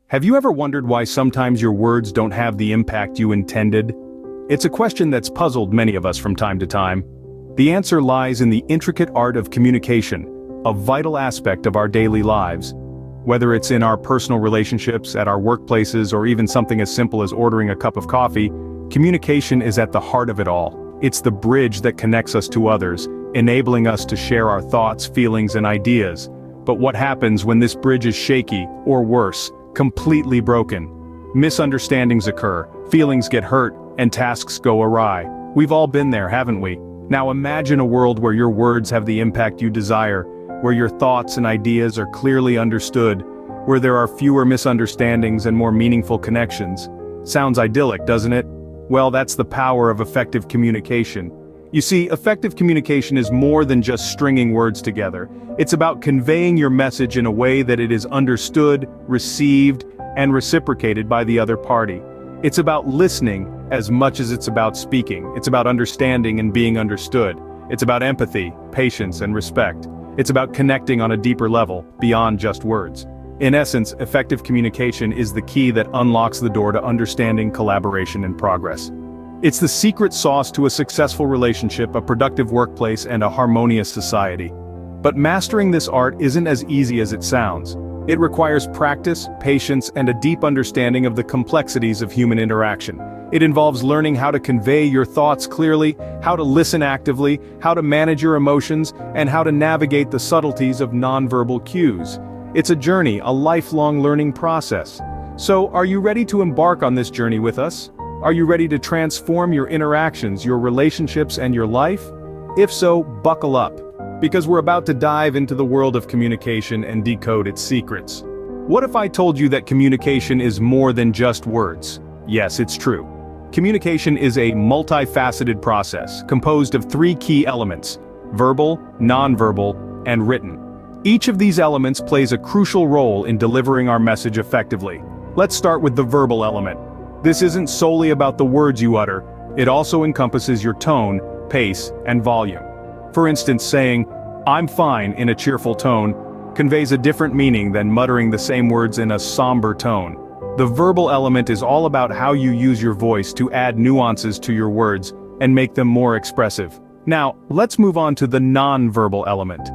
Have you ever wondered why sometimes your words don't have the impact you intended? It's a question that's puzzled many of us from time to time. The answer lies in the intricate art of communication, a vital aspect of our daily lives. Whether it's in our personal relationships, at our workplaces, or even something as simple as ordering a cup of coffee, communication is at the heart of it all. It's the bridge that connects us to others, enabling us to share our thoughts, feelings, and ideas. But what happens when this bridge is shaky, or worse, completely broken? Misunderstandings occur, feelings get hurt, and tasks go awry. We've all been there, haven't we? Now imagine a world where your words have the impact you desire, where your thoughts and ideas are clearly understood, where there are fewer misunderstandings and more meaningful connections. Sounds idyllic, doesn't it? Well, that's the power of effective communication. You see, effective communication is more than just stringing words together. It's about conveying your message in a way that it is understood, received, and reciprocated by the other party. It's about listening as much as it's about speaking. It's about understanding and being understood. It's about empathy, patience, and respect. It's about connecting on a deeper level, beyond just words. In essence, effective communication is the key that unlocks the door to understanding, collaboration, and progress. It's the secret sauce to a successful relationship, a productive workplace, and a harmonious society. But mastering this art isn't as easy as it sounds. It requires practice, patience, and a deep understanding of the complexities of human interaction. It involves learning how to convey your thoughts clearly, how to listen actively, how to manage your emotions, and how to navigate the subtleties of nonverbal cues. It's a journey, a lifelong learning process. So, are you ready to embark on this journey with us? Are you ready to transform your interactions, your relationships, and your life? If so, buckle up, because we're about to dive into the world of communication and decode its secrets. What if I told you that communication is more than just words? Yes, it's true. Communication is a multifaceted process, composed of three key elements: verbal, nonverbal, and written. Each of these elements plays a crucial role in delivering our message effectively. Let's start with the verbal element. This isn't solely about the words you utter, it also encompasses your tone, pace, and volume. For instance, saying, "I'm fine" in a cheerful tone conveys a different meaning than muttering the same words in a somber tone. The verbal element is all about how you use your voice to add nuances to your words and make them more expressive. Now, let's move on to the non-verbal element.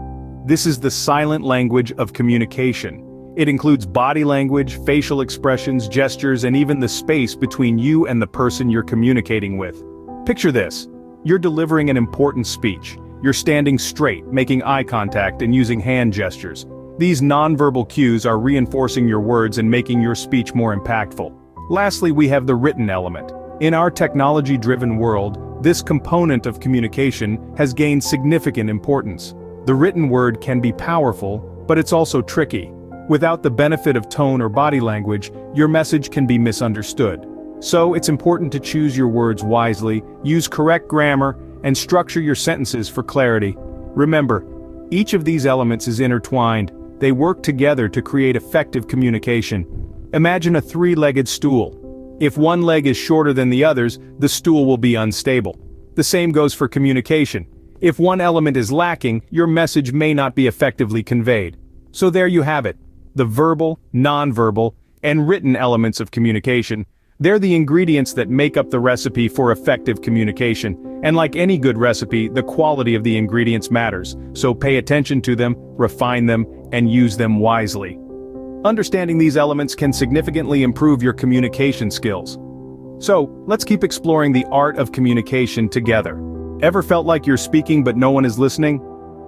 This is the silent language of communication. It includes body language, facial expressions, gestures, and even the space between you and the person you're communicating with. Picture this. You're delivering an important speech. You're standing straight, making eye contact, and using hand gestures. These nonverbal cues are reinforcing your words and making your speech more impactful. Lastly, we have the written element. In our technology-driven world, this component of communication has gained significant importance. The written word can be powerful, but it's also tricky. Without the benefit of tone or body language, your message can be misunderstood. So it's important to choose your words wisely, use correct grammar, and structure your sentences for clarity. Remember, each of these elements is intertwined. They work together to create effective communication. Imagine a three-legged stool. If one leg is shorter than the others, the stool will be unstable. The same goes for communication. If one element is lacking, your message may not be effectively conveyed. So there you have it. The verbal, nonverbal, and written elements of communication. They're the ingredients that make up the recipe for effective communication. And like any good recipe, the quality of the ingredients matters. So pay attention to them, refine them, and use them wisely. Understanding these elements can significantly improve your communication skills. So, let's keep exploring the art of communication together. Ever felt like you're speaking but no one is listening?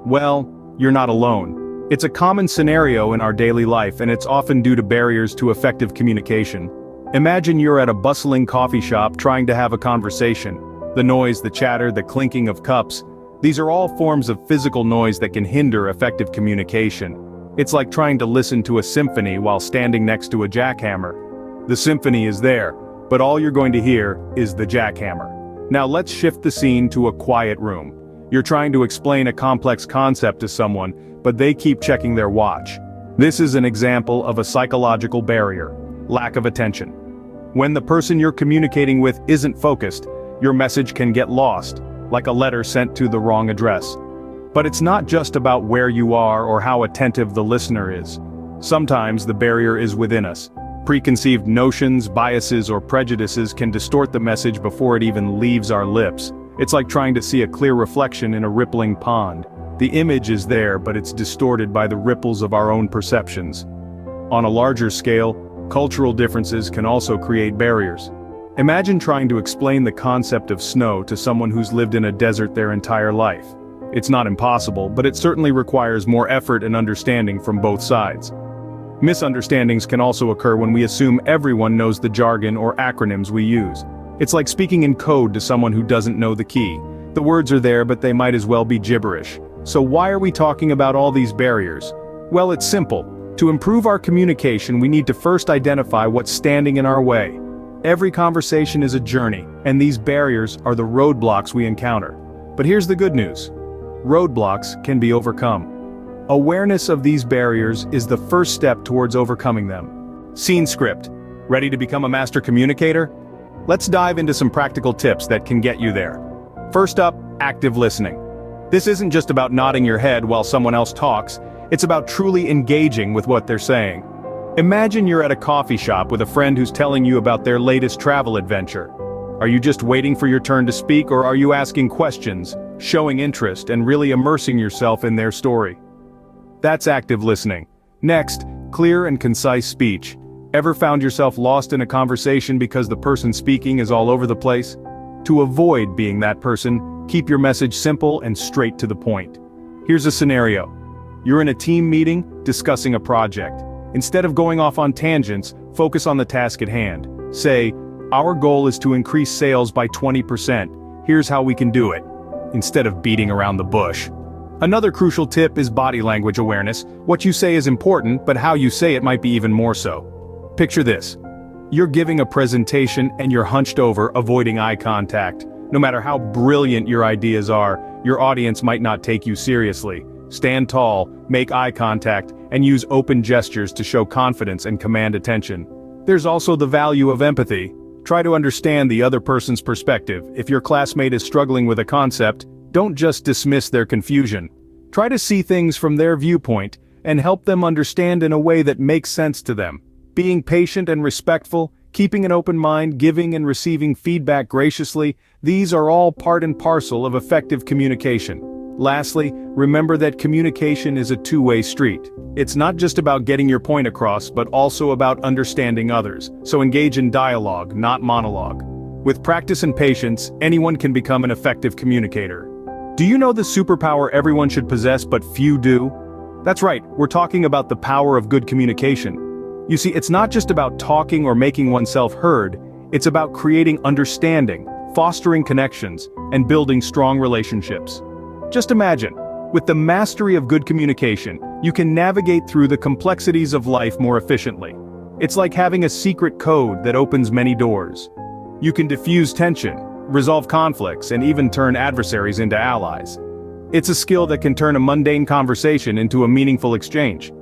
Well, you're not alone. It's a common scenario in our daily life, and it's often due to barriers to effective communication. Imagine you're at a bustling coffee shop trying to have a conversation. The noise, the chatter, the clinking of cups, these are all forms of physical noise that can hinder effective communication. It's like trying to listen to a symphony while standing next to a jackhammer. The symphony is there, but all you're going to hear is the jackhammer. Now let's shift the scene to a quiet room. You're trying to explain a complex concept to someone, but they keep checking their watch. This is an example of a psychological barrier: lack of attention. When the person you're communicating with isn't focused, your message can get lost, like a letter sent to the wrong address. But it's not just about where you are or how attentive the listener is. Sometimes the barrier is within us. Preconceived notions, biases, or prejudices can distort the message before it even leaves our lips. It's like trying to see a clear reflection in a rippling pond. The image is there, but it's distorted by the ripples of our own perceptions. On a larger scale, cultural differences can also create barriers. Imagine trying to explain the concept of snow to someone who's lived in a desert their entire life. It's not impossible, but it certainly requires more effort and understanding from both sides. Misunderstandings can also occur when we assume everyone knows the jargon or acronyms we use. It's like speaking in code to someone who doesn't know the key. The words are there, but they might as well be gibberish. So why are we talking about all these barriers? Well, it's simple. To improve our communication, we need to first identify what's standing in our way. Every conversation is a journey, and these barriers are the roadblocks we encounter. But here's the good news. Roadblocks can be overcome. Awareness of these barriers is the first step towards overcoming them. Scene script. Ready to become a master communicator? Let's dive into some practical tips that can get you there. First up, active listening. This isn't just about nodding your head while someone else talks, it's about truly engaging with what they're saying. Imagine you're at a coffee shop with a friend who's telling you about their latest travel adventure. Are you just waiting for your turn to speak, or are you asking questions, showing interest, and really immersing yourself in their story? That's active listening. Next, clear and concise speech. Ever found yourself lost in a conversation because the person speaking is all over the place? To avoid being that person, keep your message simple and straight to the point. Here's a scenario. You're in a team meeting, discussing a project. Instead of going off on tangents, focus on the task at hand. Say, our goal is to increase sales by 20%. Here's how we can do it. Instead of beating around the bush. Another crucial tip is body language awareness. What you say is important, but how you say it might be even more so. Picture this. You're giving a presentation and you're hunched over, avoiding eye contact. No matter how brilliant your ideas are, your audience might not take you seriously. Stand tall, make eye contact, and use open gestures to show confidence and command attention. There's also the value of empathy. Try to understand the other person's perspective. If your classmate is struggling with a concept, don't just dismiss their confusion. Try to see things from their viewpoint and help them understand in a way that makes sense to them. Being patient and respectful, keeping an open mind, giving and receiving feedback graciously, these are all part and parcel of effective communication. Lastly, remember that communication is a two-way street. It's not just about getting your point across, but also about understanding others. So engage in dialogue, not monologue. With practice and patience, anyone can become an effective communicator. Do you know the superpower everyone should possess but few do? That's right, we're talking about the power of good communication. You see, it's not just about talking or making oneself heard, it's about creating understanding, fostering connections, and building strong relationships. Just imagine, with the mastery of good communication, you can navigate through the complexities of life more efficiently. It's like having a secret code that opens many doors. You can diffuse tension, resolve conflicts, and even turn adversaries into allies. It's a skill that can turn a mundane conversation into a meaningful exchange.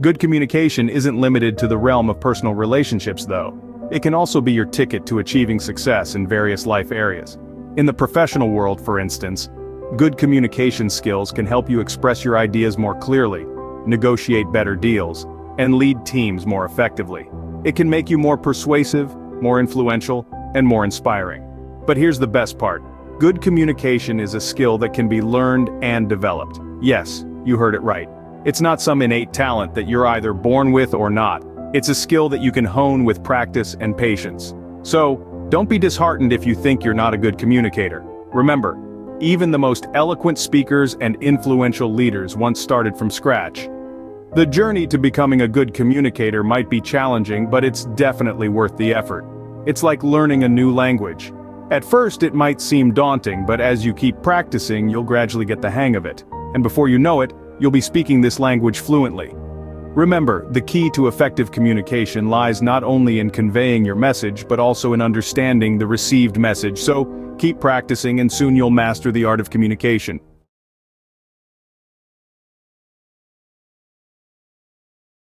Good communication isn't limited to the realm of personal relationships, though. It can also be your ticket to achieving success in various life areas. In the professional world, for instance, good communication skills can help you express your ideas more clearly, negotiate better deals, and lead teams more effectively. It can make you more persuasive, more influential, and more inspiring. But here's the best part. Good communication is a skill that can be learned and developed. Yes, you heard it right. It's not some innate talent that you're either born with or not. It's a skill that you can hone with practice and patience. So, don't be disheartened if you think you're not a good communicator. Remember, even the most eloquent speakers and influential leaders once started from scratch. The journey to becoming a good communicator might be challenging, but it's definitely worth the effort. It's like learning a new language. At first it might seem daunting, but as you keep practicing, you'll gradually get the hang of it. And before you know it, you'll be speaking this language fluently. Remember, the key to effective communication lies not only in conveying your message, but also in understanding the received message. So, keep practicing and soon you'll master the art of communication.